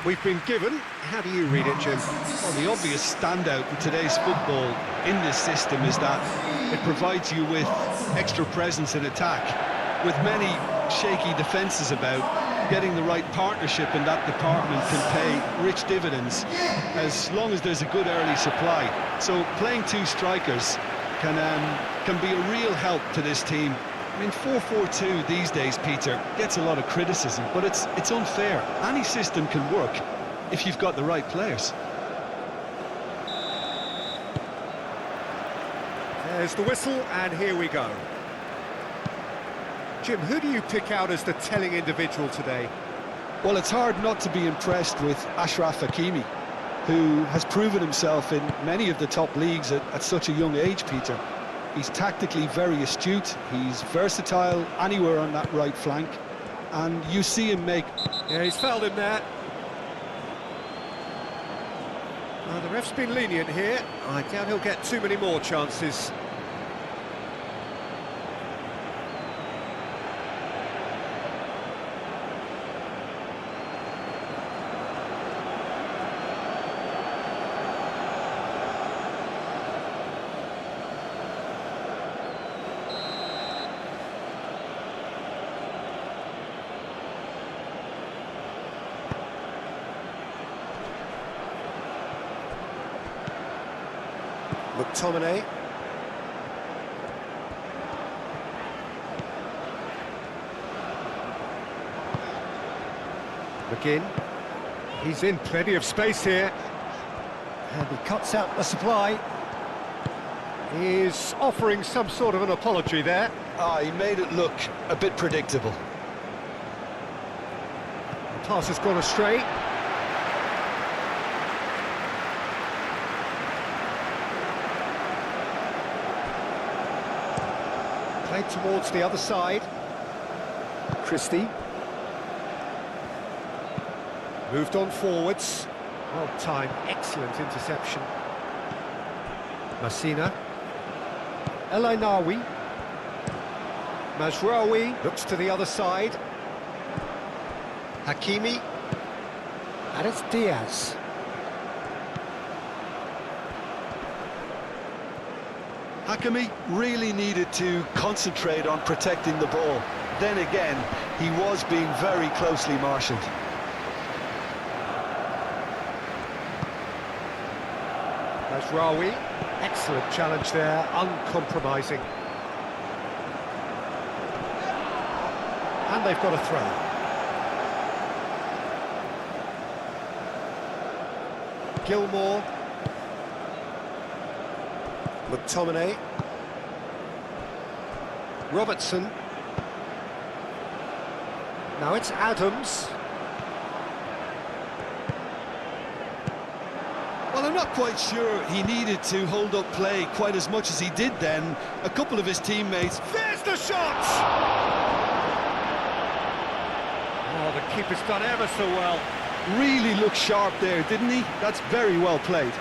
we've been given. How do you read it, Jim? Well, the obvious standout in today's football in this system is that it provides you with extra presence in attack. With many shaky defences about, getting the right partnership in that department can pay rich dividends, as long as there's a good early supply. So playing two strikers can be a real help to this team. I mean, 4-4-2 these days, Peter, gets a lot of criticism, but it's unfair. Any system can work if you've got the right players. There's the whistle, and here we go. Jim, who do you pick out as the telling individual today? Well, it's hard not to be impressed with Achraf Hakimi, who has proven himself in many of the top leagues at such a young age, Peter. He's tactically very astute, he's versatile anywhere on that right flank, and you see him make... Yeah, he's fouled him there. The ref's been lenient here. I doubt he'll get too many more chances. McTominay. McGinn. He's in plenty of space here. And he cuts out the supply. He's offering some sort of an apology there. He made it look a bit predictable. The pass has gone astray. Played towards the other side. Christie. Moved on forwards. Well timed, excellent interception. Massina. El Ainawi. Mazraoui looks to the other side. Hakimi. And it's Diaz. Hakimi really needed to concentrate on protecting the ball. Then again, he was being very closely marshalled. Mazraoui, excellent challenge there, uncompromising. And they've got a throw. Gilmore. McTominay. Robertson. Now it's Adams. Well, I'm not quite sure he needed to hold up play quite as much as he did then. A couple of his teammates... There's the shot! Oh, the keeper's done ever so well. Really looked sharp there, didn't he? That's very well played.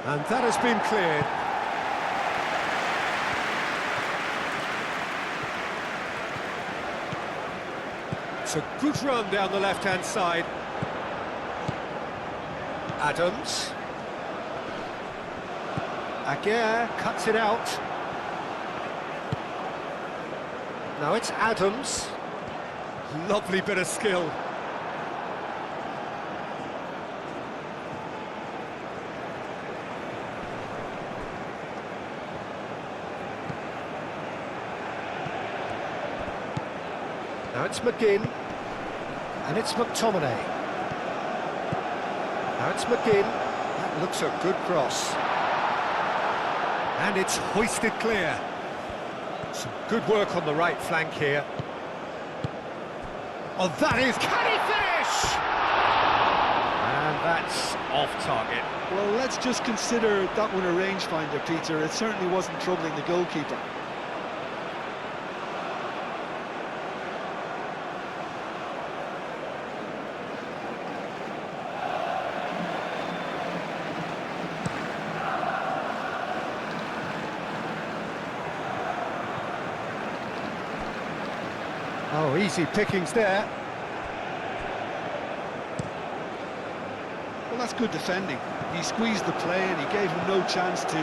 And that has been cleared. It's a good run down the left-hand side. Adams. Aguirre cuts it out. Now it's Adams. Lovely bit of skill. Now it's McGinn, and it's McTominay. Now it's McGinn, that looks a good cross. And it's hoisted clear. Some good work on the right flank here. Oh, that is... Can he finish? And that's off target. Well, let's just consider that one a rangefinder, Peter. It certainly wasn't troubling the goalkeeper. Oh, easy pickings there. Well, that's good defending. He squeezed the play and he gave him no chance to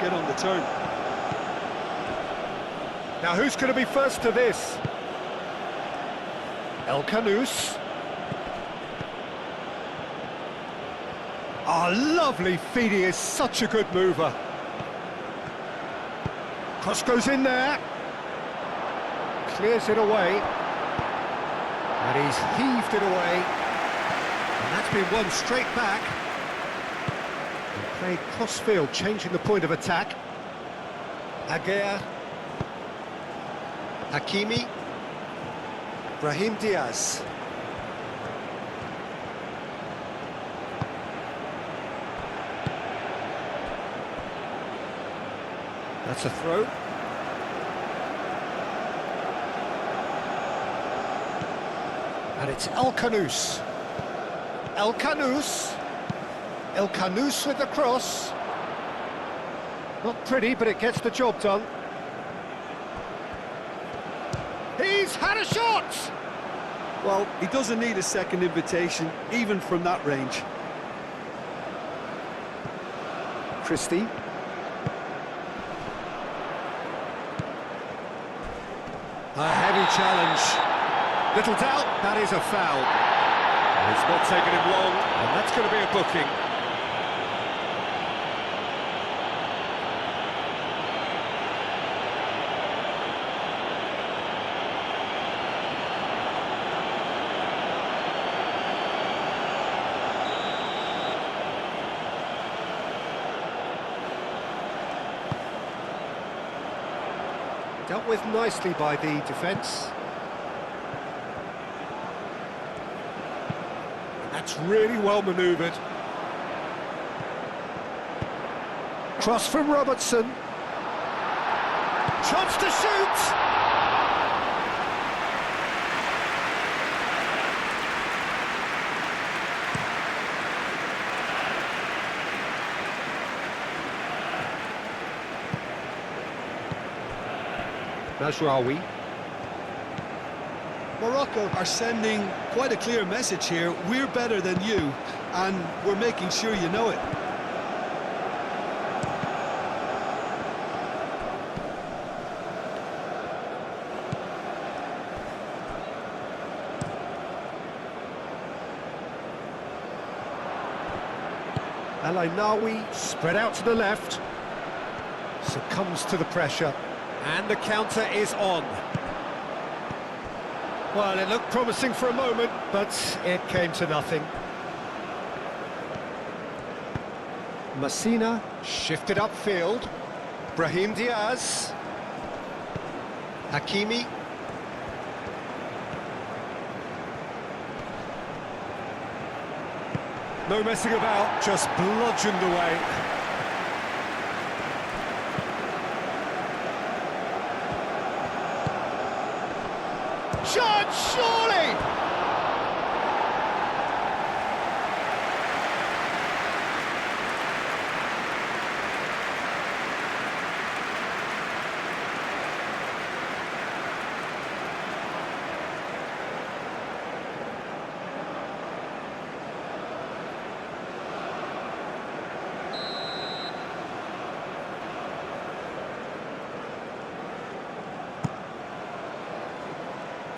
get on the turn. Now, who's going to be first to this? El Kanous. Oh, lovely feed. He is such a good mover. Cross goes in there. Clears it away. And he's heaved it away. And that's been won straight back. And played cross-field, changing the point of attack. Aguirre. Hakimi. Brahim Diaz. That's a throw. And it's El Kanous. El Kanous. El Kanous with the cross. Not pretty, but it gets the job done. He's had a shot! Well, he doesn't need a second invitation, even from that range. Christie. A heavy challenge. Little doubt, that is a foul. It's not taken him long, and that's going to be a booking. Dealt with nicely by the defence. That's really well manoeuvred. Cross from Robertson. Chance to shoot! Mazraoui. Morocco are sending quite a clear message here. We're better than you, and we're making sure you know it. El Ainaoui spread out to the left. Succumbs to the pressure. And the counter is on. Well, it looked promising for a moment, but it came to nothing. Messina shifted upfield. Brahim Diaz. Hakimi. No messing about, just bludgeoned away. Shot, surely!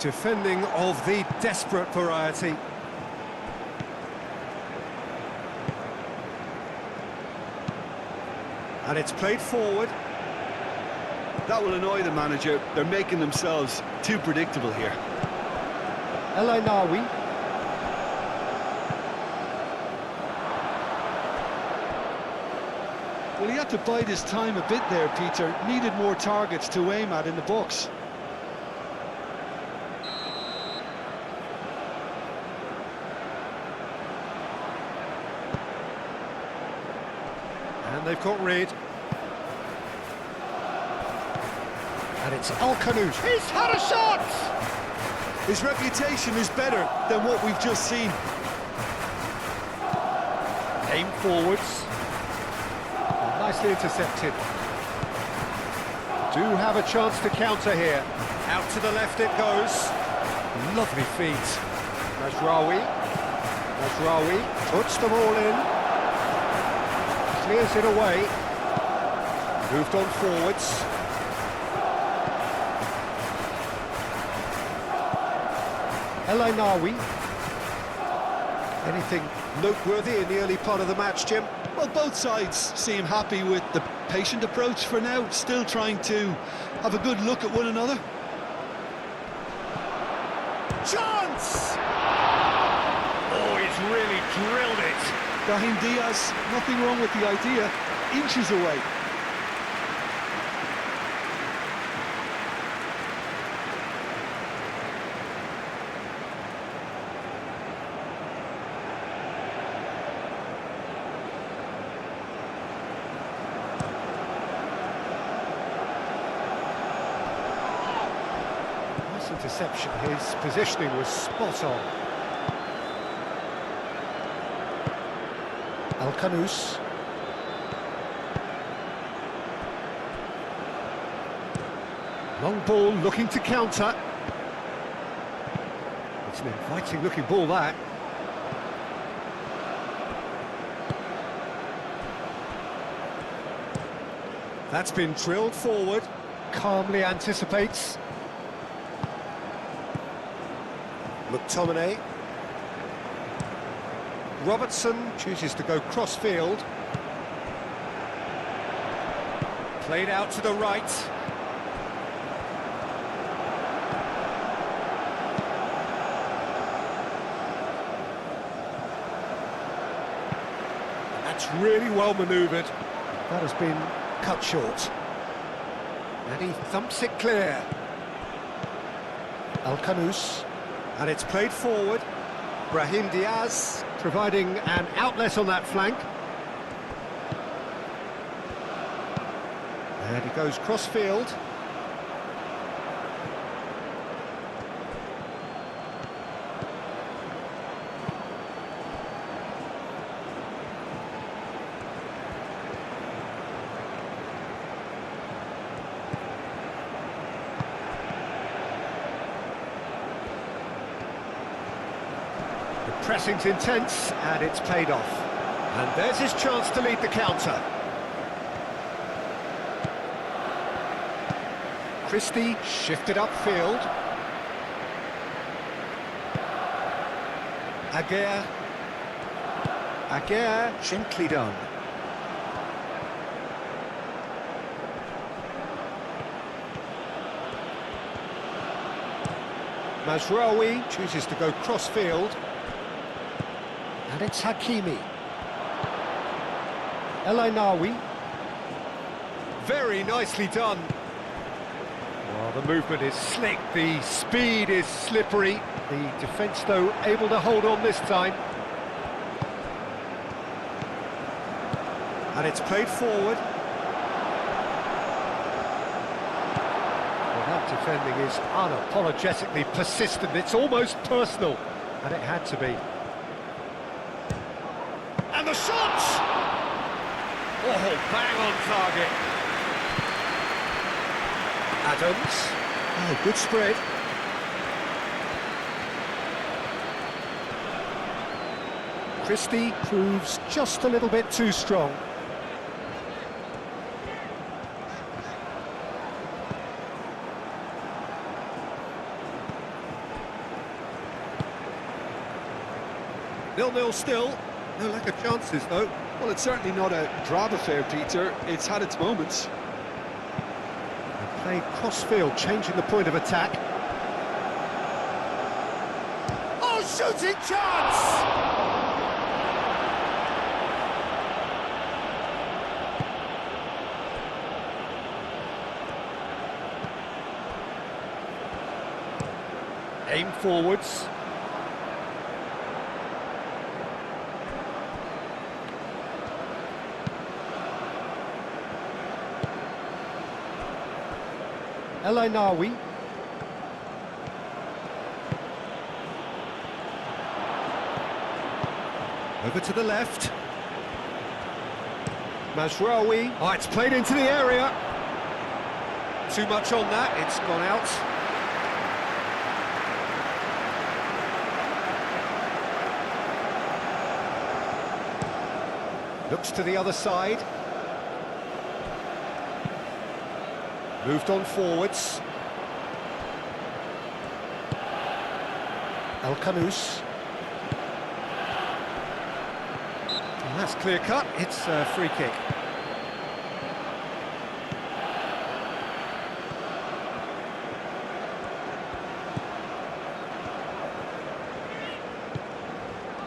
Defending of the desperate variety. And it's played forward. That will annoy the manager. They're making themselves too predictable here. El Ainaoui. Well, he had to bide his time a bit there, Peter. Needed more targets to aim at in the box. And they've got rid. And it's El Kanous. He's had a shot! His reputation is better than what we've just seen. Aim forwards. Nicely intercepted. Do have a chance to counter here. Out to the left it goes. Lovely feet. Mazraoui puts them all in. Clears it away. Moved on forwards. El Ainaoui. Anything noteworthy in the early part of the match, Jim? Well, both sides seem happy with the patient approach for now, still trying to have a good look at one another. Chance! Oh, he's really drilled it. Brahim Diaz, nothing wrong with the idea, inches away. Interception, his positioning was spot on. Al-Khanous. Long ball looking to counter. It's an inviting looking ball, that. That's been drilled forward. Calmly anticipates. McTominay. Robertson chooses to go cross-field. Played out to the right. That's really well manoeuvred. That has been cut short. And he thumps it clear. Al-Khanous. And it's played forward. Brahim Diaz providing an outlet on that flank. And he goes cross-field. Pressing's intense, and it's paid off. And there's his chance to lead the counter. Christie shifted upfield. Aguirre, gently done. Mazraoui chooses to go cross-field. And it's Hakimi. El Ainaoui. Very nicely done. Well, the movement is slick, the speed is slippery. The defence, though, able to hold on this time. And it's played forward. Well, that defending is unapologetically persistent. It's almost personal, and it had to be. And the shot! Oh, bang on target. Adams. Oh, good spread. Christie proves just a little bit too strong. Nil-nil still. No lack of chances, though. Well, it's certainly not a drab affair, Peter. It's had its moments. They played cross-field, changing the point of attack. Oh, shooting chance! Aim forwards. El Ainaoui. Over to the left. Mazraoui. Oh, it's played into the area. Too much on that, it's gone out. Looks to the other side. Moved on forwards. El Kanous. And that's clear cut. It's a free kick.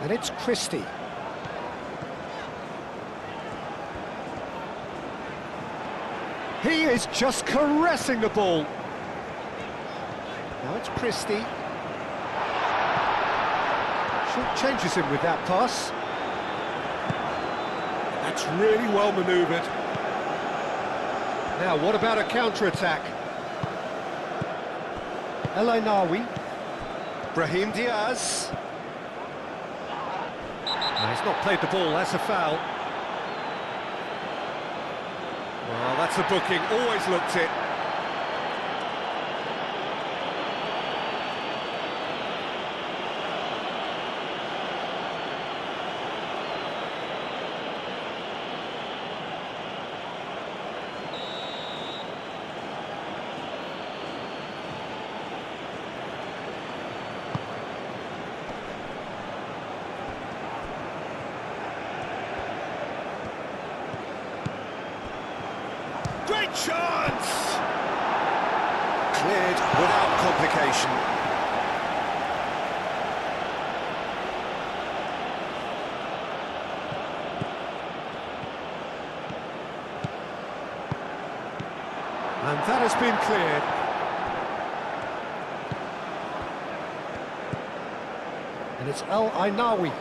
And it's Christie. He is just caressing the ball. Now it's Christie. Short changes him with that pass. That's really well manoeuvred. Now, what about a counter-attack? El Ainaoui. Brahim Diaz. No, he's not played the ball, that's a foul. Well, that's a booking, always looked it. Great chance! Cleared without complication. And that has been cleared. And it's El Ainaoui.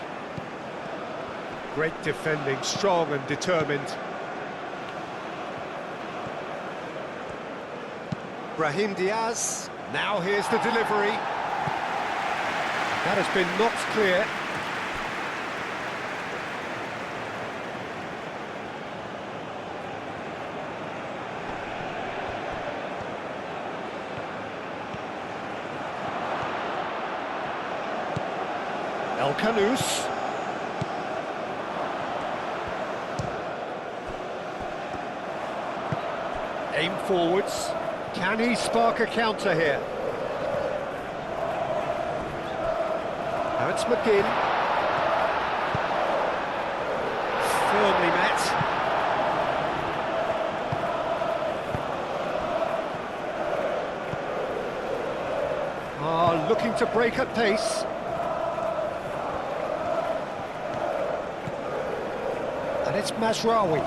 Great defending, strong and determined. Brahim Diaz, now here's the delivery. That has been knocked clear. El Kanous. Aim forwards. Can he spark a counter here? Now it's McGinn. Firmly met. Looking to break at pace. And it's Mazraoui.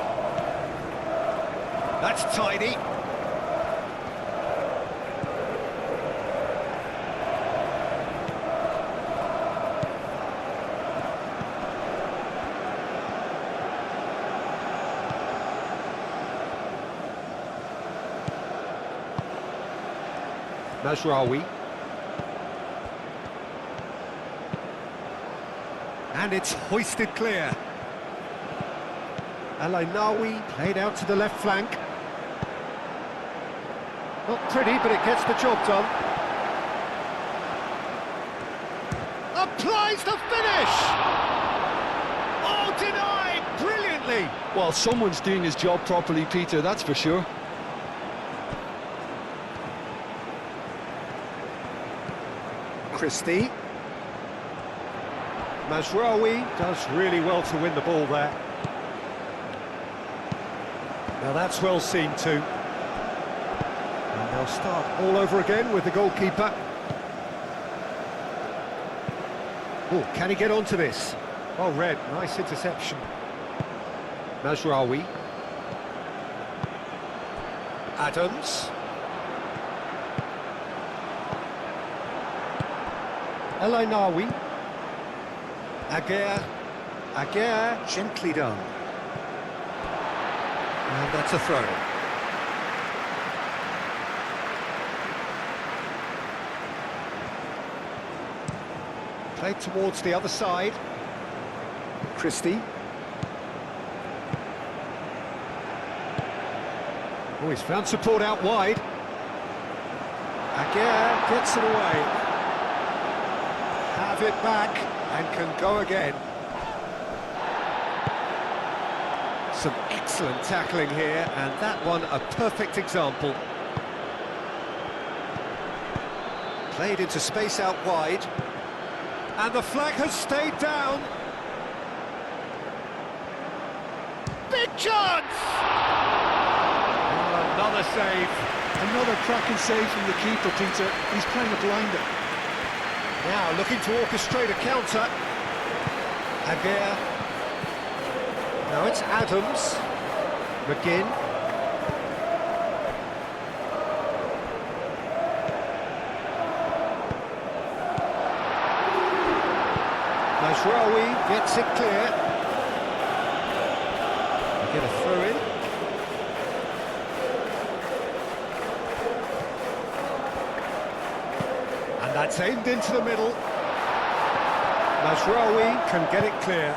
That's tidy. Mazraoui. And it's hoisted clear. El Ainaoui played out to the left flank. Not pretty, but it gets the job done. Applies the finish! Oh, denied! Brilliantly! Well, someone's doing his job properly, Peter, that's for sure. Christie. Mazraoui does really well to win the ball there. Now that's well seen too. And they'll start all over again with the goalkeeper. Oh, can he get onto this? Well read, nice interception. Mazraoui. Adams. El Ainaoui. Aguirre, gently done. And that's a throw. Played towards the other side. Christie. Oh, he's found support out wide. Aguirre gets it away. Have it back and can go again. Some excellent tackling here, and that one a perfect example. Played into space out wide. And the flag has stayed down. Big chance! Oh, another save. Another cracking save from the keeper, Peter. He's playing a blinder. Now looking to orchestrate a counter. Aguirre. Now it's Adams. McGinn. Mazraoui gets it clear. They get a throw in. And that's aimed into the middle. Mazraoui can get it clear.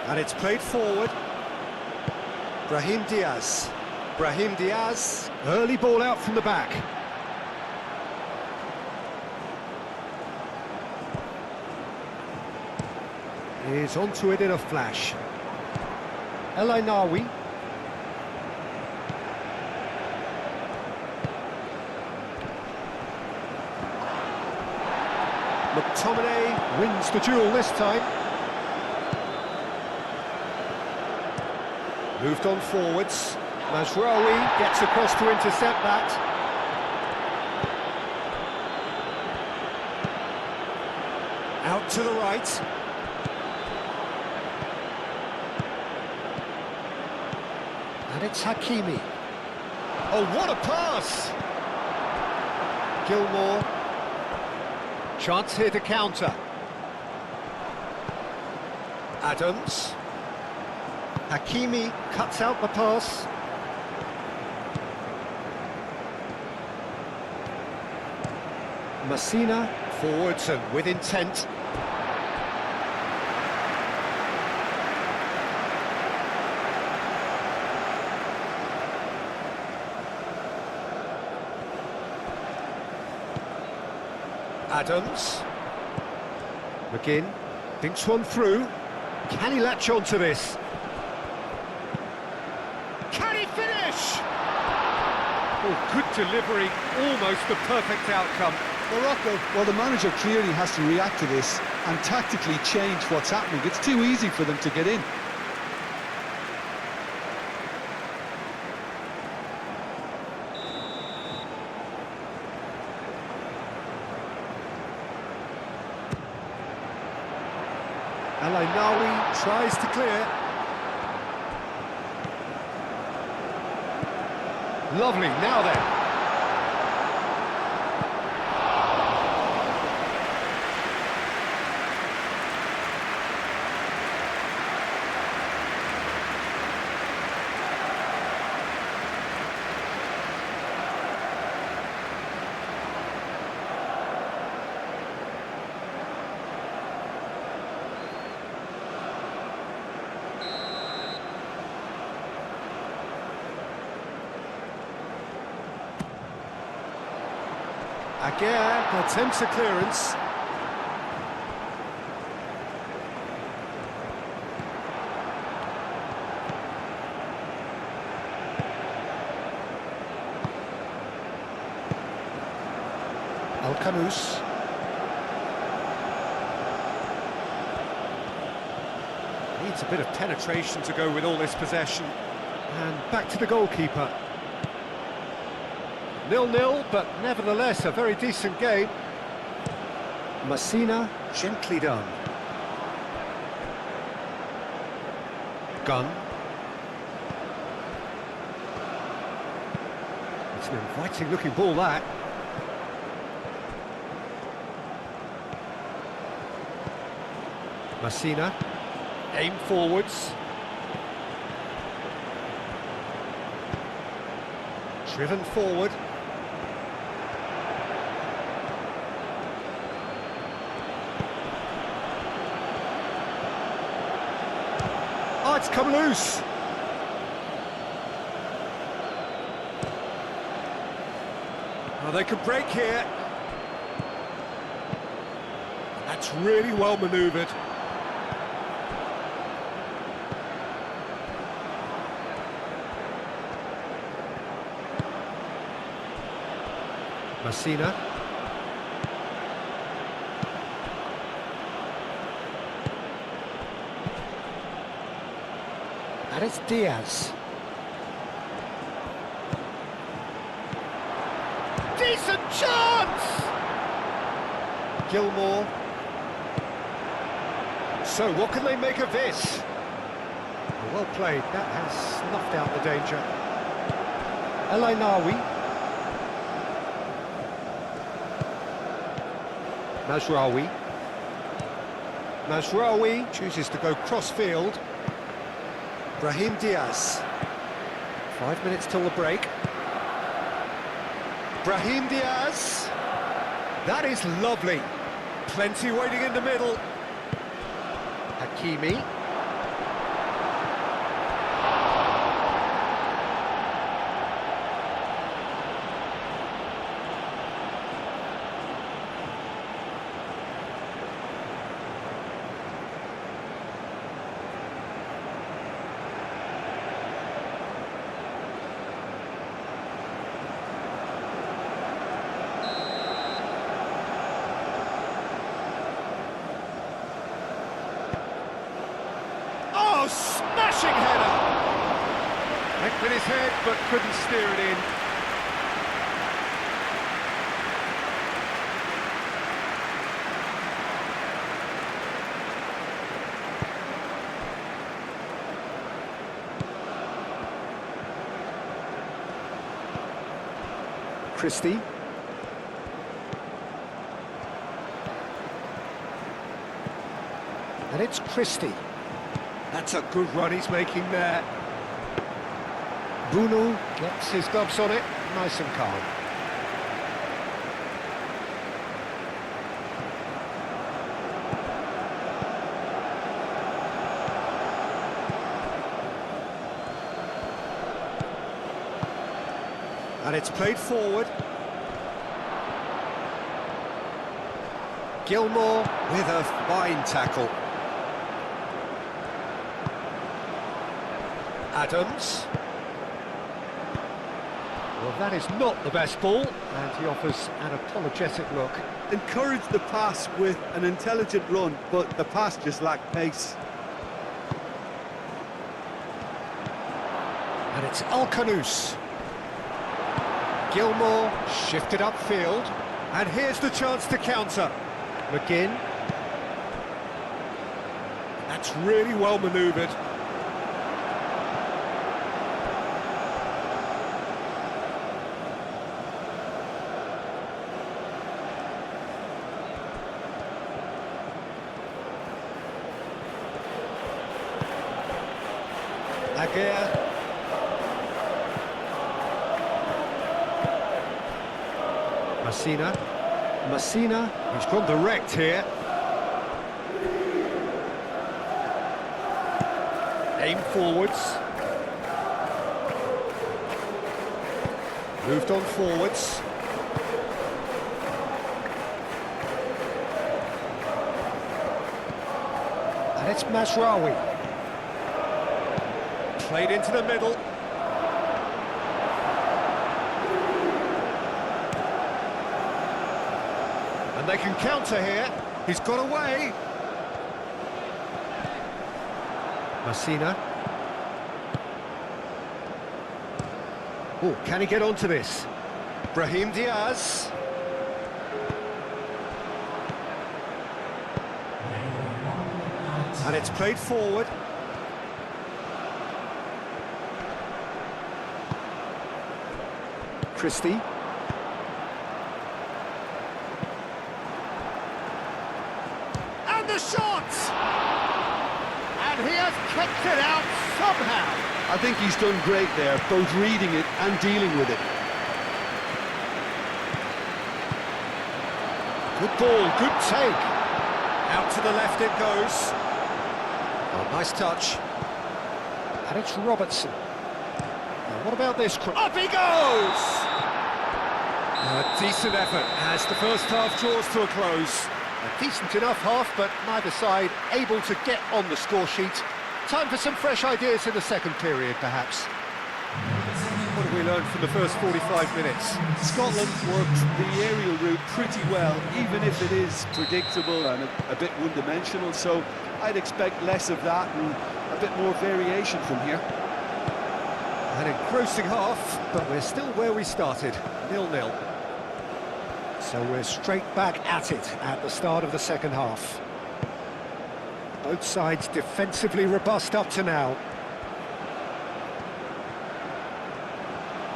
And it's played forward. Brahim Diaz. Brahim Diaz, early ball out from the back. Is onto it in a flash. El Ainawi. McTominay wins the duel this time. Moved on forwards. Mazraoui gets across to intercept that. Out to the right. And it's Hakimi. Oh, what a pass! Gilmore. Chance here to counter. Adams. Hakimi cuts out the pass. Messina forwards and with intent. Adams. McGinn thinks one through. Can he latch on to this? Can he finish? Oh, good delivery, almost the perfect outcome. Morocco, well, the manager clearly has to react to this and tactically change what's happening. It's too easy for them to get in. El Ainawi tries to clear. Lovely, now then. Aguirre attempts a clearance. Alcanus. Needs a bit of penetration to go with all this possession. And back to the goalkeeper. 0-0, but nevertheless a very decent game. Messina, gently done. Gunn. It's an inviting looking ball, that. Messina, aim forwards. Driven forward. Oh, it's come loose. Oh, they could break here. That's really well manoeuvred. Messina. And it's Diaz. Decent chance! Gilmore. So what can they make of this? Well played, that has snuffed out the danger. Elainawi. Mazraoui. Mazraoui chooses to go cross-field. Brahim Diaz. 5 minutes till the break. Brahim Diaz. That is lovely. Plenty waiting in the middle. Hakimi. Oh, smashing header! Went with his head, but couldn't steer it in. Christie. And it's Christie. That's a good run he's making there. Bunu gets his gloves on it, nice and calm. And it's played forward. Gilmore with a fine tackle. Adams. Well, that is not the best ball, and he offers an apologetic look. Encouraged the pass with an intelligent run, but the pass just lacked pace. And it's Alcanus. Gilmore shifted upfield, and here's the chance to counter. McGinn. That's really well manoeuvred. Aguirre. Messina, he's gone direct here. Aim forwards. Moved on forwards. And it's Mazraoui. Played into the middle. And they can counter here. He's got away. Messina. Oh, can he get onto this? Brahim Diaz. And it's played forward. Christie. And the shot! And he has kept it out somehow. I think he's done great there, both reading it and dealing with it. Good ball, good take. Out to the left it goes. Oh, nice touch. And it's Robertson. Now, what about this? Up he goes! A decent effort as the first half draws to a close. A decent enough half, but neither side able to get on the score sheet. Time for some fresh ideas in the second period, perhaps. What have we learned from the first 45 minutes? Scotland worked the aerial route pretty well, even if it is predictable and a bit one-dimensional, so I'd expect less of that and a bit more variation from here. An engrossing half, but we're still where we started, 0-0. So we're straight back at it at the start of the second half. Both sides defensively robust up to now.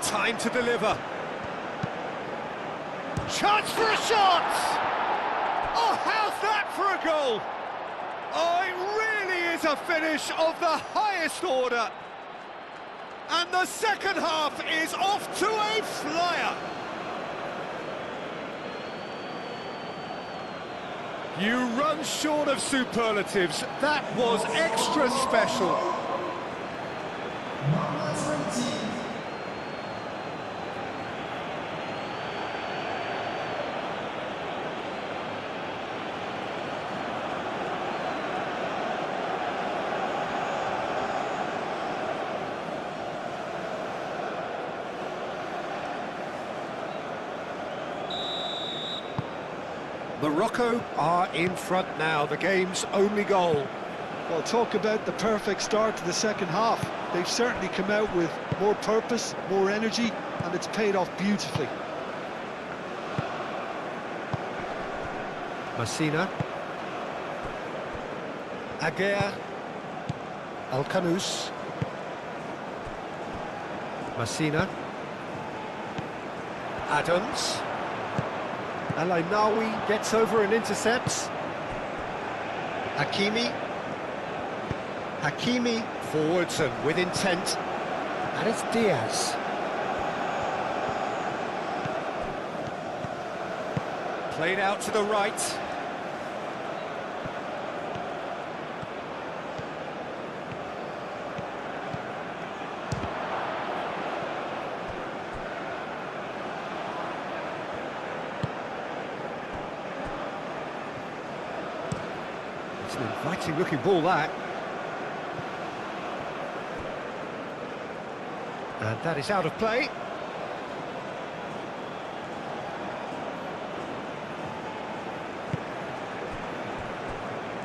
Time to deliver. Chance for a shot! Oh, how's that for a goal? Oh, it really is a finish of the highest order. And the second half is off to a flyer. You run short of superlatives. That was extra special. Morocco are in front now, the game's only goal. Well, talk about the perfect start to the second half. They've certainly come out with more purpose, more energy, and it's paid off beautifully. Messina. Aguirre. Al-Khanous. Messina. Adams. Al-Ainawi gets over and intercepts. Hakimi. Hakimi forwards and with intent. And it's Diaz. Played out to the right. It's an inviting looking ball, that. And that is out of play.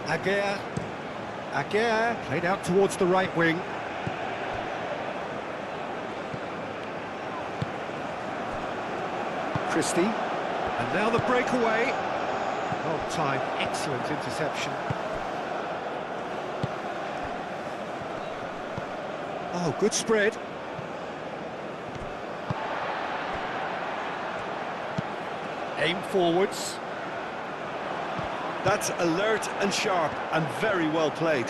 Aguirre. Aguirre played out towards the right wing. Christie. And now the breakaway. Well timed, excellent interception. Oh, good spread. Aim forwards. That's alert and sharp and very well played.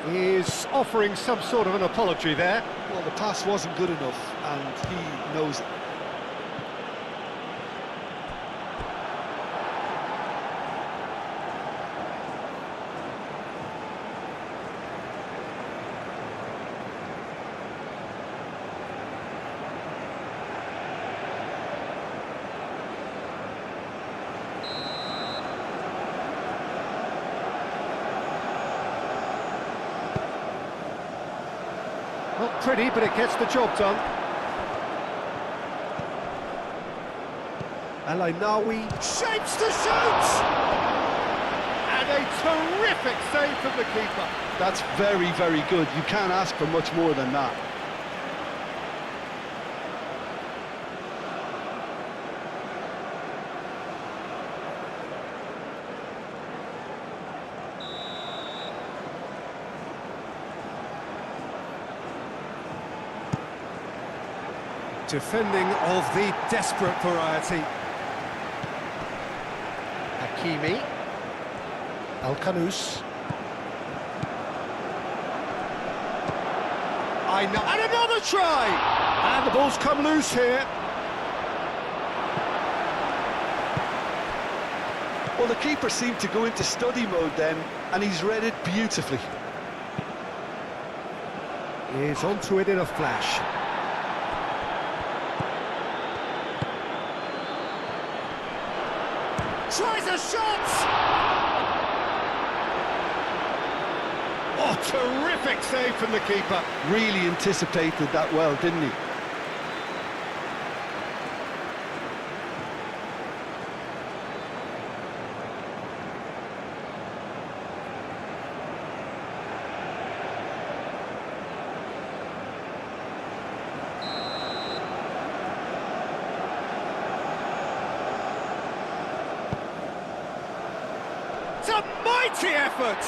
Is offering some sort of an apology there. Well, the pass wasn't good enough and he knows it. Not pretty, but it gets the job done. Al-Ainawi shapes to shoot! And a terrific save from the keeper. That's very, very good. You can't ask for much more than that. Defending of the desperate variety. Hakimi. Al-Khanous. And another try! And the ball's come loose here. Well, the keeper seemed to go into study mode then, and he's read it beautifully. He's onto it in a flash. Tries a shot! Oh, terrific save from the keeper. Really anticipated that well, didn't he? It's a mighty effort!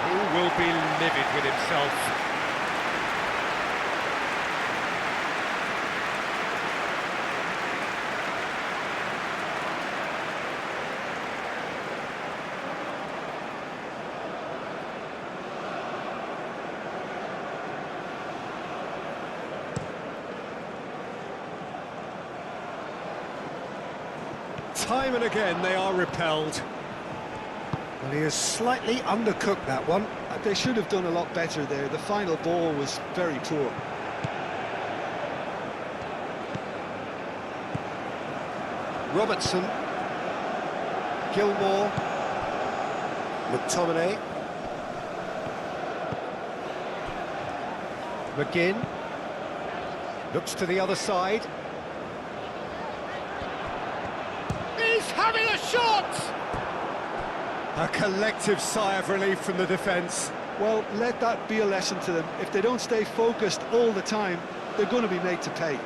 He will be livid with himself. Time and again they are repelled. Well, he has slightly undercooked that one. They should have done a lot better there. The final ball was very poor. Robertson. Gilmore. McTominay. McGinn. Looks to the other side. He's having a shot! A collective sigh of relief from the defence. Well, let that be a lesson to them. If they don't stay focused all the time, they're going to be made to pay.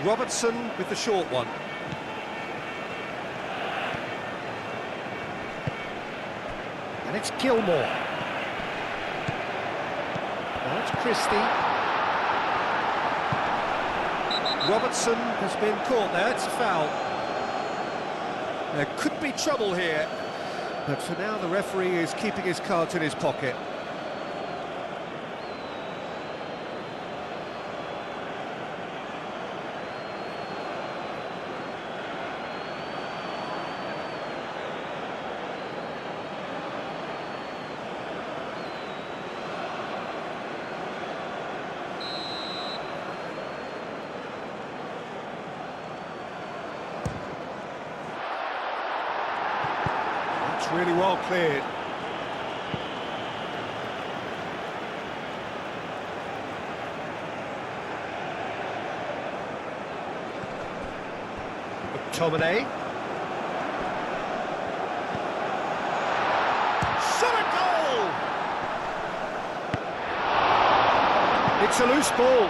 Robertson with the short one. And it's Gilmore. Now it's Christie. Robertson has been caught there, it's a foul. There could be trouble here, but for now the referee is keeping his cards in his pocket. Really well cleared. McTominay. Shot a goal! It's a loose ball.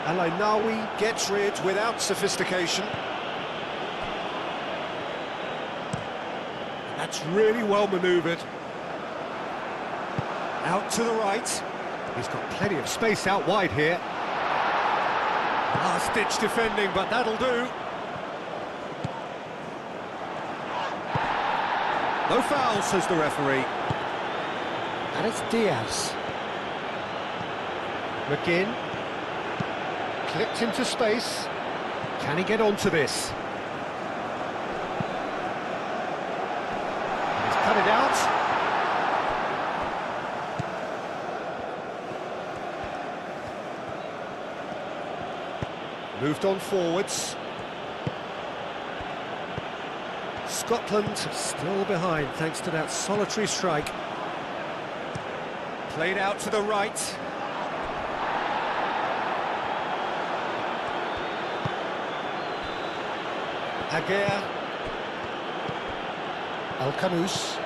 Alainawi gets rid without sophistication. That's really well manoeuvred. Out to the right. He's got plenty of space out wide here. Last-ditch defending, but that'll do. No foul, says the referee. And it's Diaz. McGinn. Clipped into space. Can he get onto this? He's cut it out. Moved on forwards. Scotland still behind thanks to that solitary strike. Played out to the right. Aguirre. Al-Khanous.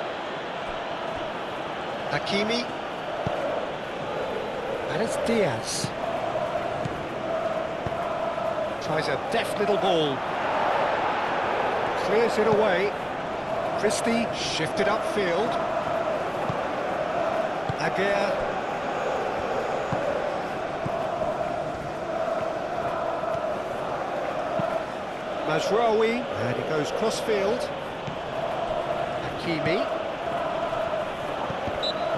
Hakimi. And it's Diaz. Tries a deft little ball. Clears it away. Christie shifted upfield. Aguirre. Mazraoui, and he goes cross-field. Hakimi.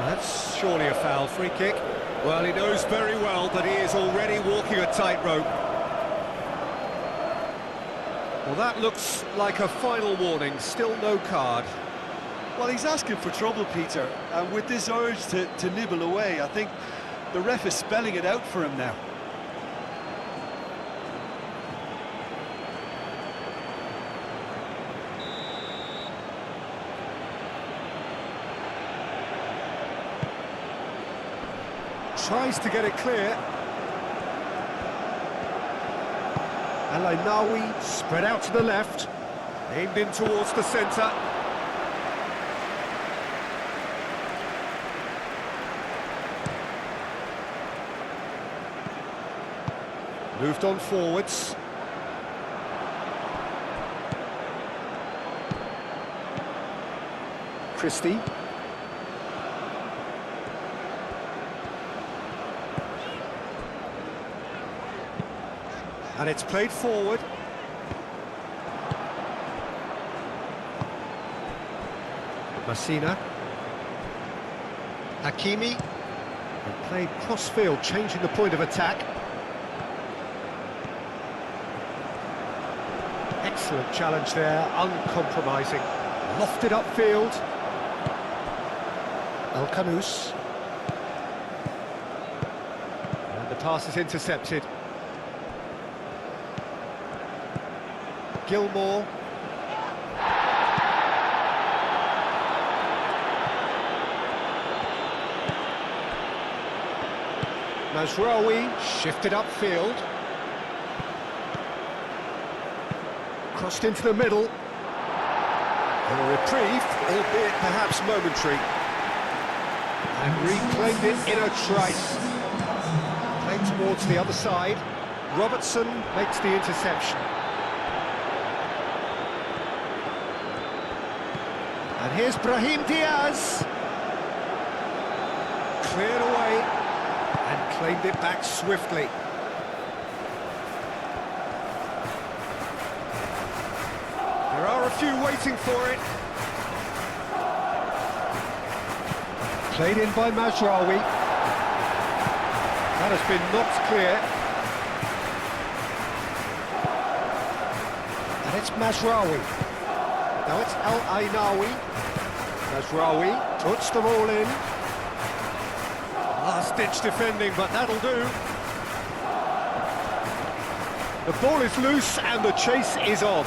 That's surely a foul, free kick. Well, he knows very well that he is already walking a tightrope. Well, that looks like a final warning, still no card. Well, he's asking for trouble, Peter, and with this urge to nibble away, I think the ref is spelling it out for him now. Tries to get it clear. El-Ainaoui spread out to the left, aimed in towards the centre. Moved on forwards. Christie. And it's played forward. Messina. Hakimi. And played cross-field, changing the point of attack. Excellent challenge there, uncompromising. Lofted upfield. El Khanous. And the pass is intercepted. Gilmour. Mazraoui shifted upfield. Crossed into the middle. A reprieve, albeit perhaps momentary. And reclaimed it in a trice. Played towards the other side. Robertson makes the interception. And here's Brahim Diaz. Cleared away and claimed it back swiftly. There are a few waiting for it. Played in by Mazraoui. That has been knocked clear. And it's Mazraoui. Now it's El-Ainaoui. Mazraoui puts them all in. Last-ditch defending, but that'll do. The ball is loose and the chase is on.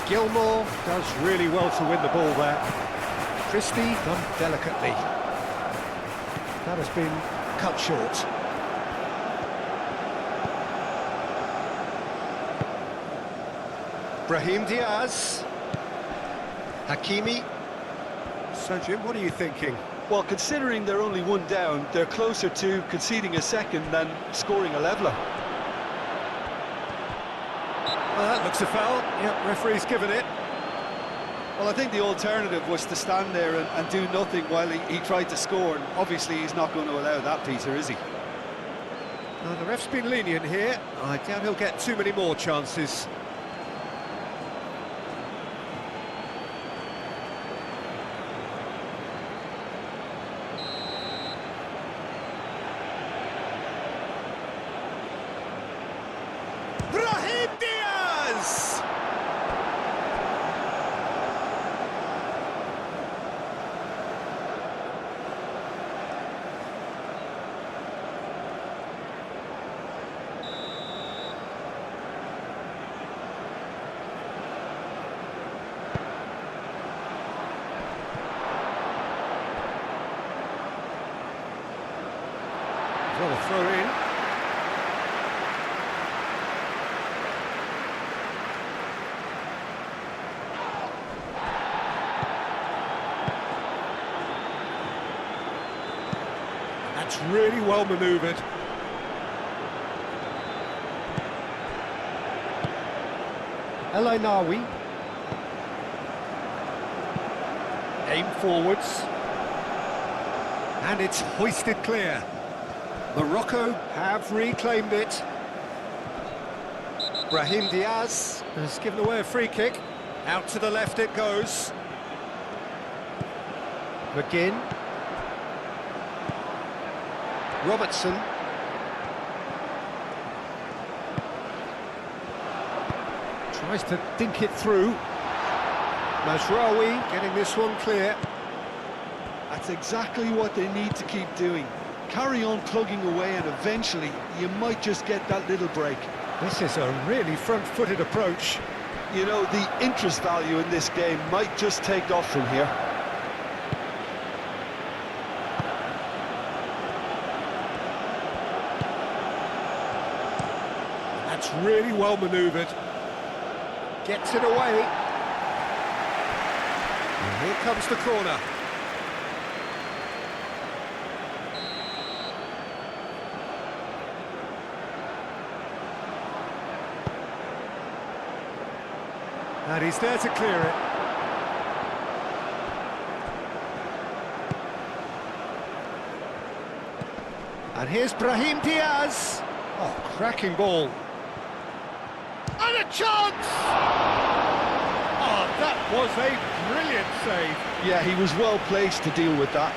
Gilmour does really well to win the ball there. Christie done delicately. That has been cut short. Brahim Diaz. Hakimi. So, Jim, what are you thinking? Well, considering they're only one down, they're closer to conceding a second than scoring a leveller. Well, that looks a foul. Yep, referee's given it. Well, I think the alternative was to stand there and do nothing while he tried to score, and obviously he's not going to allow that, Peter, is he? Now, the ref's been lenient here. I doubt he'll get too many more chances. Brahim Diaz! Well, a throw in. That's really well manoeuvred. El-Ainaoui. Aim forwards. And it's hoisted clear. Morocco have reclaimed it. Brahim Diaz has given away a free kick. Out to the left it goes. McGinn. Robertson. Tries to dink it through. Mazraoui getting this one clear. That's exactly what they need to keep doing. Carry on plugging away and eventually you might just get that little break. This is a really front-footed approach. You know, the interest value in this game might just take off from here. That's really well manoeuvred. Gets it away. And here comes the corner. And he's there to clear it. And here's Brahim Diaz. Oh, cracking ball. And a chance! Oh, that was a brilliant save. Yeah, he was well placed to deal with that.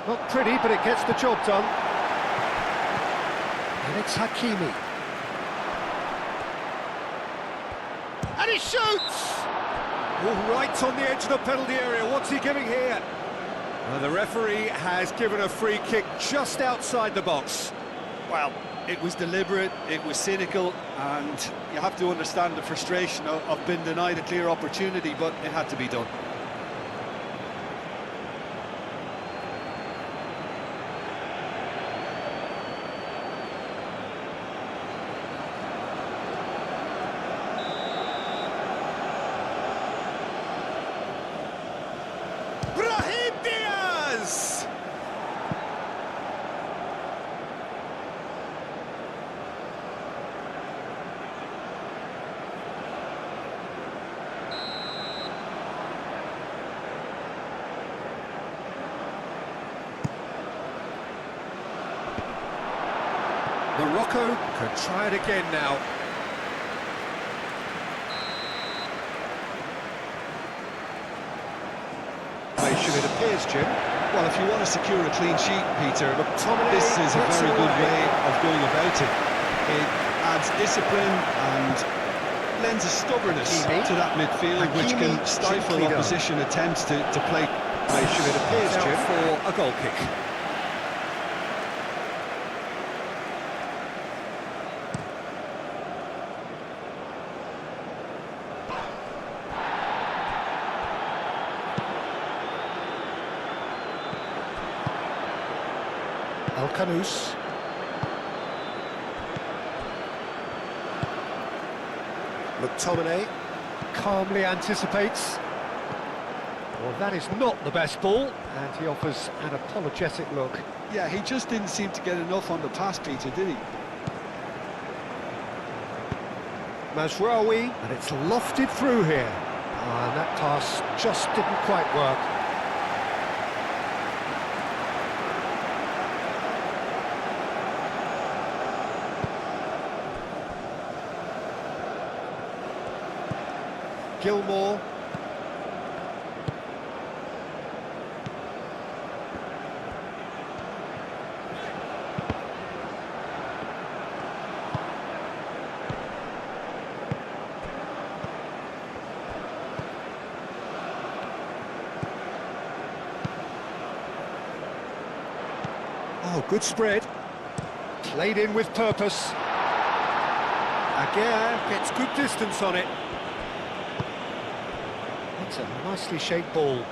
Not pretty, but it gets the job done. And it's Hakimi. And he shoots! Oh, right on the edge of the penalty area. What's he giving here? Well, the referee has given a free kick just outside the box. Well, it was deliberate, it was cynical, and you have to understand the frustration of being denied a clear opportunity, but it had to be done. Brahim Diaz! Morocco could try it again now. It appears, Jim. Well, if you want to secure a clean sheet, Peter, McTominay this is a gets very it good away. way of going about it. It adds discipline and lends a stubbornness Hakimi. to that midfield, which Hakimi can stifle gently done. opposition attempts to play. It appears, Out Jim, for a goal kick. Al-Kanous. McTominay calmly anticipates. Well, that is not the best ball, and he offers an apologetic look. Yeah, he just didn't seem to get enough on the pass, Peter, did he? Mazraoui, and it's lofted through here. And that pass just didn't quite work. Gilmore. Oh, good spread. Played in with purpose. Aguirre gets good distance on it. That's a nicely shaped ball.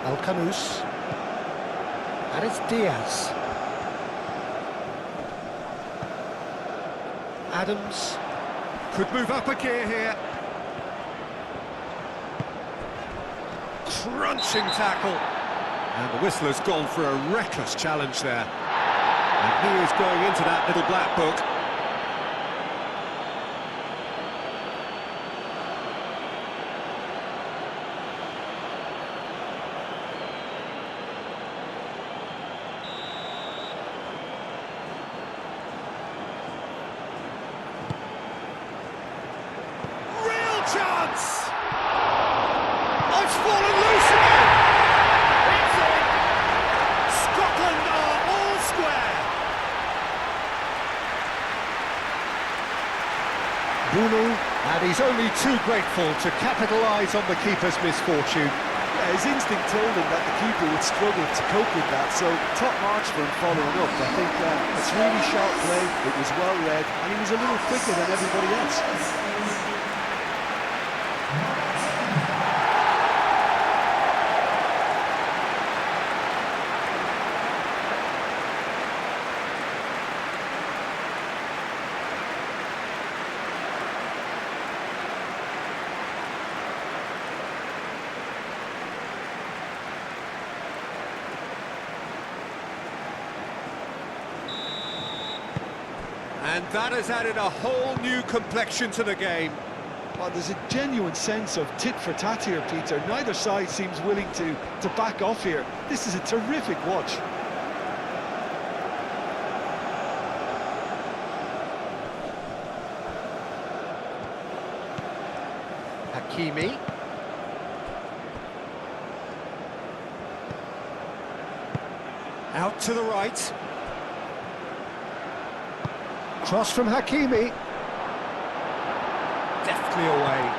Al-Kanous. And it's Diaz. Adams could move up a gear here. Crunching tackle. And the whistler's gone for a reckless challenge there. And he is going into that little black book. He's only too grateful to capitalise on the keeper's misfortune. Yeah, his instinct told him that the keeper would struggle to cope with that, so top marks for him following up. I think it's really sharp play, it was well read, and he was a little quicker than everybody else. And that has added a whole new complexion to the game. Well, there's a genuine sense of tit-for-tat here, Peter. Neither side seems willing to back off here. This is a terrific watch. Hakimi. Out to the right. Cross from Hakimi. Deftly away.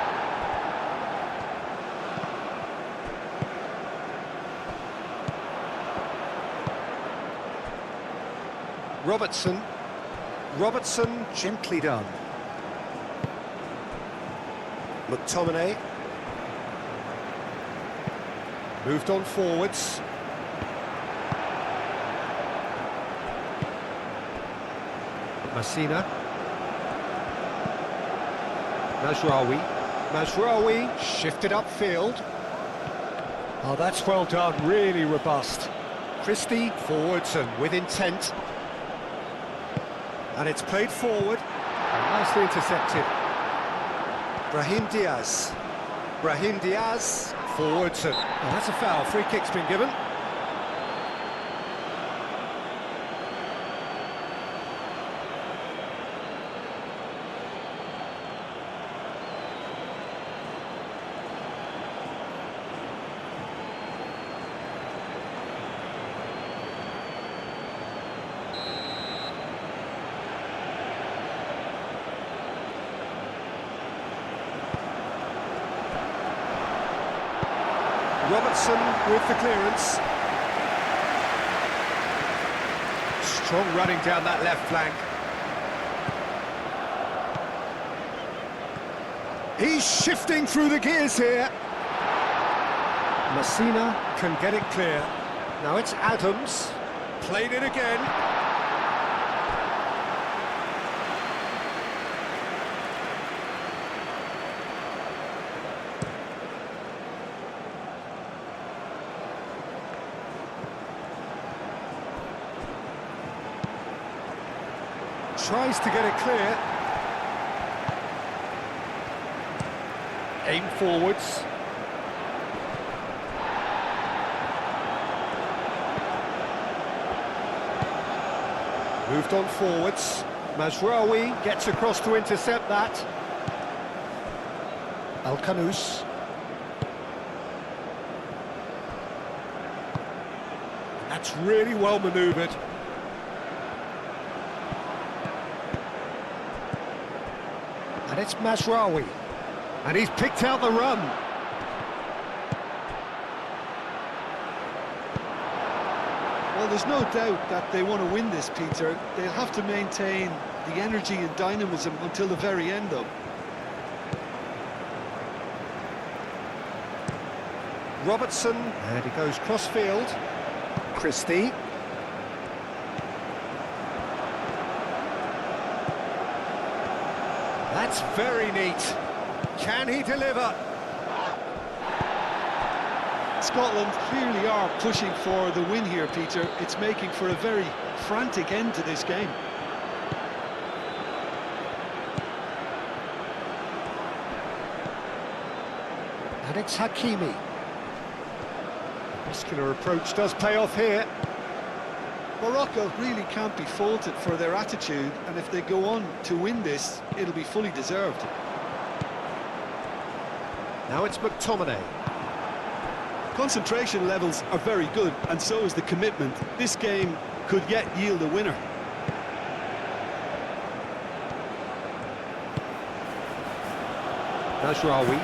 Robertson. Robertson, gently done. McTominay. Moved on forwards. Messina. Mazraoui. Mazraoui shifted upfield. Oh, that's well done, really robust. Christie forwards and with intent. And it's played forward and nicely intercepted. Brahim Diaz. Brahim Diaz forwards and oh, that's a foul. Free kick's been given. Robertson with the clearance. Strong running down that left flank. He's shifting through the gears here. Messina can get it clear. Now it's Adams. Played it again. Tries to get it clear. Aim forwards. Moved on forwards. Mazraoui gets across to intercept that. Al-Kanous. That's really well manoeuvred. And it's Mazraoui. And he's picked out the run. Well, there's no doubt that they want to win this, Peter. They'll have to maintain the energy and dynamism until the very end, though. Robertson, and he goes cross-field. Christie. That's very neat. Can he deliver? Scotland clearly are pushing for the win here, Peter. It's making for a very frantic end to this game. And it's Hakimi. Muscular approach does pay off here. Morocco really can't be faulted for their attitude, and if they go on to win this, it'll be fully deserved. Now it's McTominay. Concentration levels are very good, and so is the commitment. This game could yet yield a winner. Mazraoui.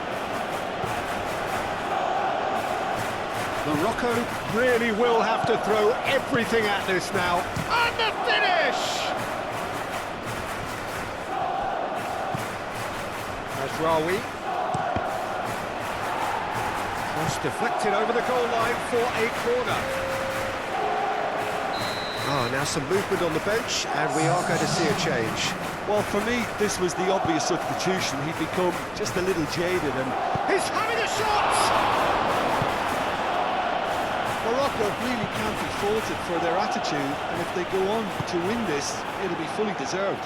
Morocco really will have to throw everything at this now. And the finish! Mazraoui. Cross deflected over the goal line for a corner. Now some movement on the bench, and we are going to see a change. Well, for me, this was the obvious substitution. He'd become just a little jaded and... He's having a shot! Morocco really can't be faulted for their attitude, and if they go on to win this, it'll be fully deserved.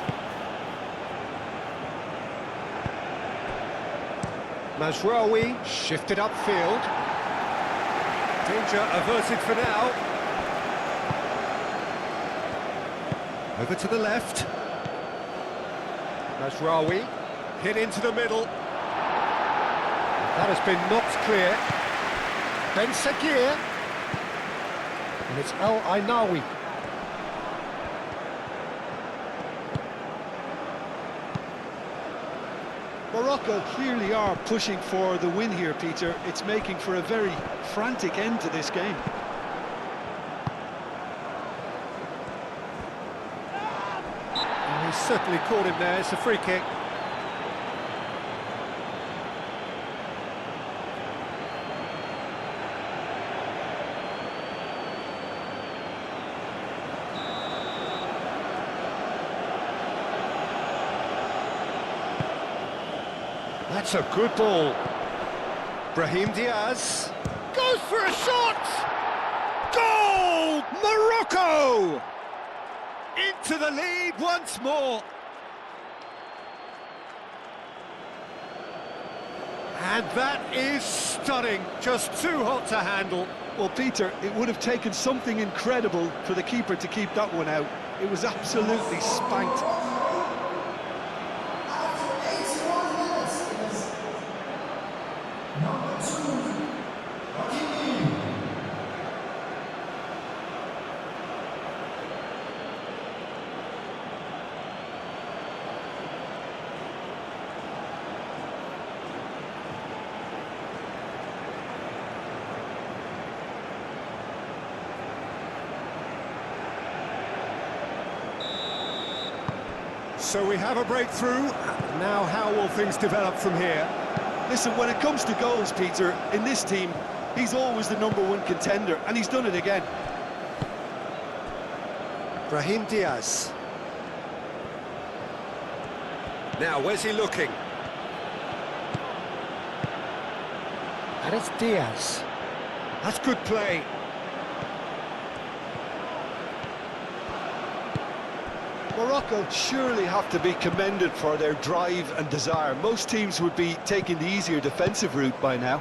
Mazraoui shifted upfield. Danger averted for now. Over to the left. Mazraoui hit into the middle. That has been knocked clear. Ben Sakir. And it's El Ainawi. Morocco clearly are pushing for the win here, Peter. It's making for a very frantic end to this game. He's certainly caught him there. It's a free kick. That's a good ball. Brahim Diaz goes for a shot! Goal! Morocco! Into the lead once more. And that is stunning. Just too hot to handle. Well, Peter, it would have taken something incredible for the keeper to keep that one out. It was absolutely spanked. So we have a breakthrough. Now how will things develop from here? Listen, when it comes to goals, Peter, in this team, he's always the #1 contender, and he's done it again. Brahim Diaz. Now, where's he looking? And it's Diaz. That's good play. Morocco surely have to be commended for their drive and desire. Most teams would be taking the easier defensive route by now.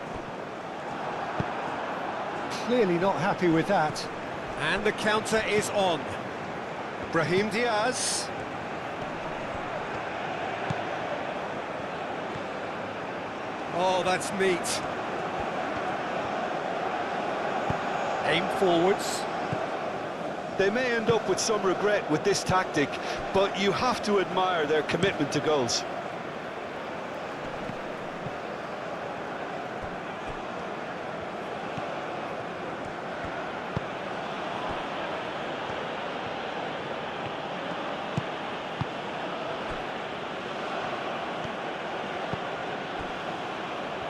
Clearly not happy with that. And the counter is on. Brahim Diaz. Oh, that's neat. Aim forwards. They may end up with some regret with this tactic, but you have to admire their commitment to goals.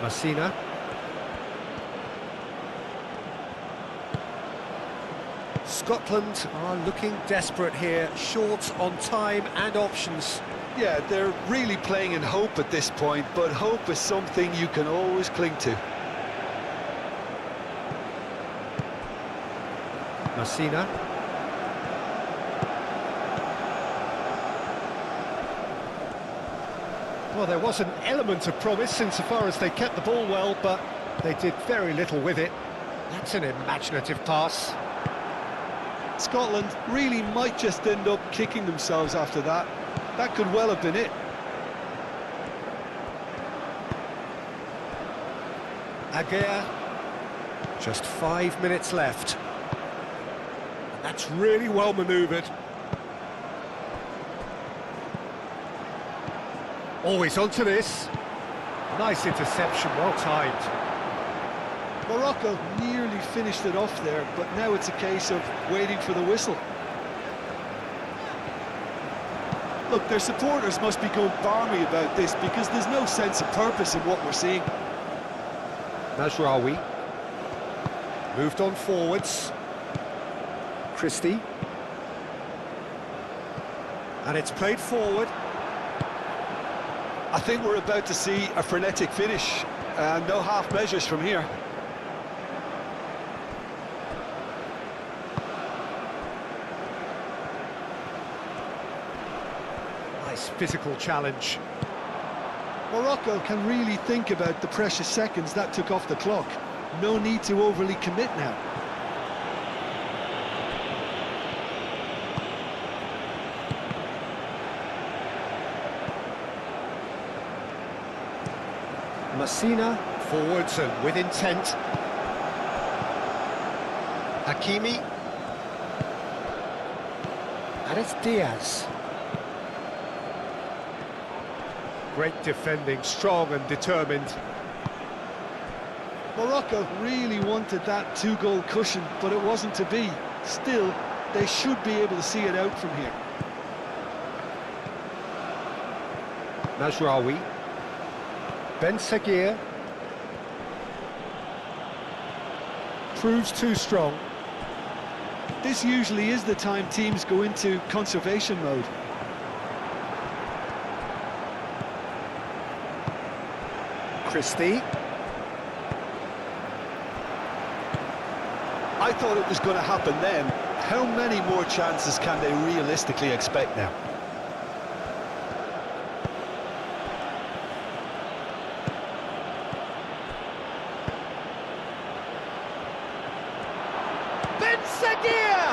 Messina. Scotland are looking desperate here, short on time and options. Yeah, they're really playing in hope at this point, but hope is something you can always cling to. Messina. Well, there was an element of promise insofar as they kept the ball well, but they did very little with it. That's an imaginative pass. Scotland really might just end up kicking themselves after that. That could well have been it. Aguirre. Just 5 minutes left. And that's really well manoeuvred. Always onto this. Nice interception, well timed. Morocco nearly finished it off there, but now it's a case of waiting for the whistle. Look, their supporters must be going balmy about this because there's no sense of purpose in what we're seeing. Mazraoui. Moved on forwards. Christie. And it's played forward. I think we're about to see a frenetic finish, and no half measures from here. Nice physical challenge. Morocco can really think about the precious seconds that took off the clock. No need to overly commit now. Messina, forwards and with intent. Hakimi. And it's Diaz. Great defending, strong and determined. Morocco really wanted that two-goal cushion, but it wasn't to be. Still, they should be able to see it out from here. Mazraoui. Ben Seguir. Proves too strong. This usually is the time teams go into conservation mode. Christie. I thought it was going to happen then. How many more chances can they realistically expect now? Ben Seguir!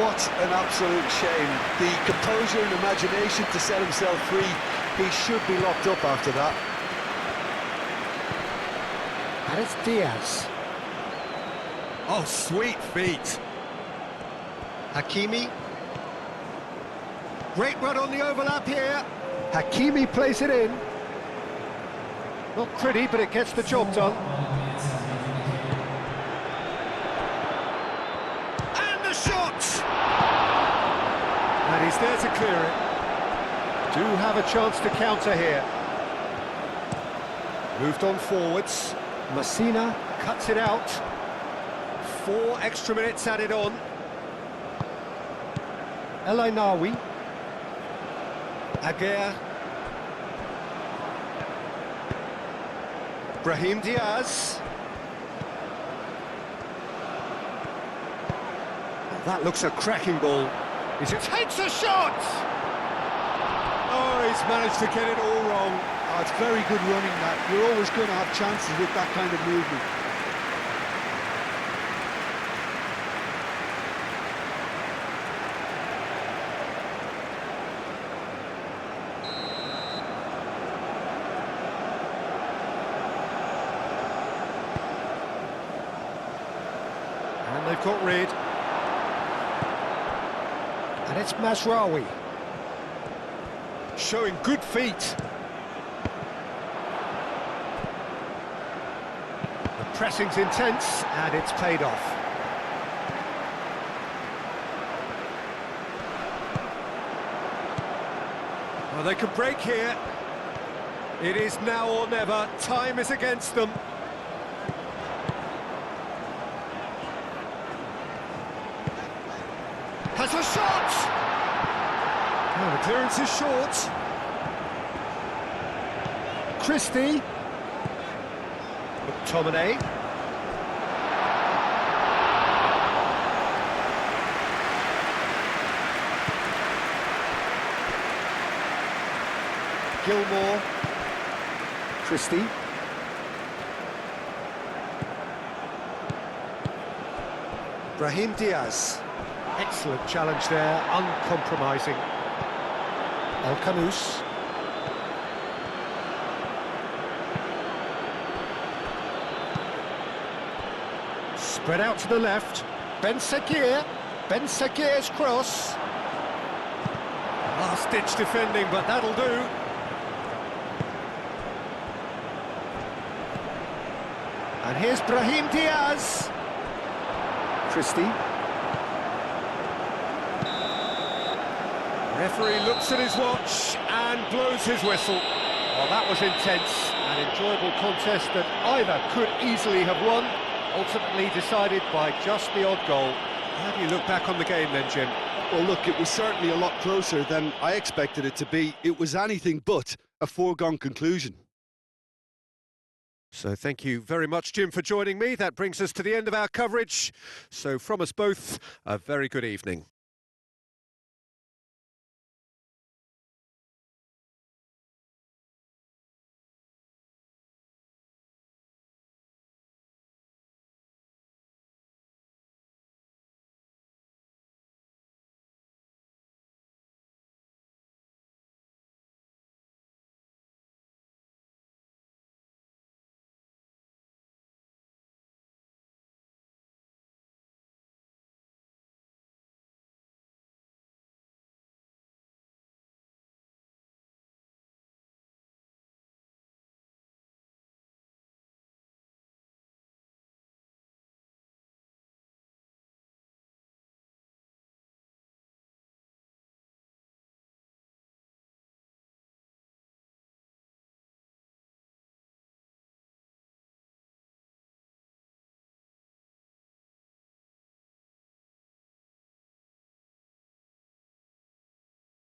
What an absolute shame. The composure and imagination to set himself free. He should be locked up after that. And it's Diaz. Oh, sweet feet. Hakimi. Great run on the overlap here. Hakimi plays it in. Not pretty, but it gets the job done. And the shot! And he's there to clear it. Do have a chance to counter here. Moved on forwards. Messina cuts it out. 4 extra minutes added on. El Ainaoui. Aguirre. Brahim Diaz. Oh, that looks a cracking ball. He takes a shot! Oh, he's managed to get it all wrong. Oh, it's very good running that. You're always going to have chances with that kind of movement. And they've got rid. And it's Mazraoui. Showing good feet. The pressing's intense, and it's paid off. Well, they can break here. It is now or never. Time is against them. Has a shot! Oh, the clearance is short. Christie. McTominay. Gilmore. Christie. Brahim Diaz. Excellent challenge there, uncompromising. El Kanous. Spread out to the left. Ben Seguir. Ben Seguir's cross. Last-ditch defending, but that'll do. And here's Brahim Diaz. Christie. Referee looks at his watch and blows his whistle. Well, that was intense. An enjoyable contest that either could easily have won, ultimately decided by just the odd goal. How do you look back on the game then, Jim? Well, look, it was certainly a lot closer than I expected it to be. It was anything but a foregone conclusion. So thank you very much, Jim, for joining me. That brings us to the end of our coverage. So from us both, a very good evening.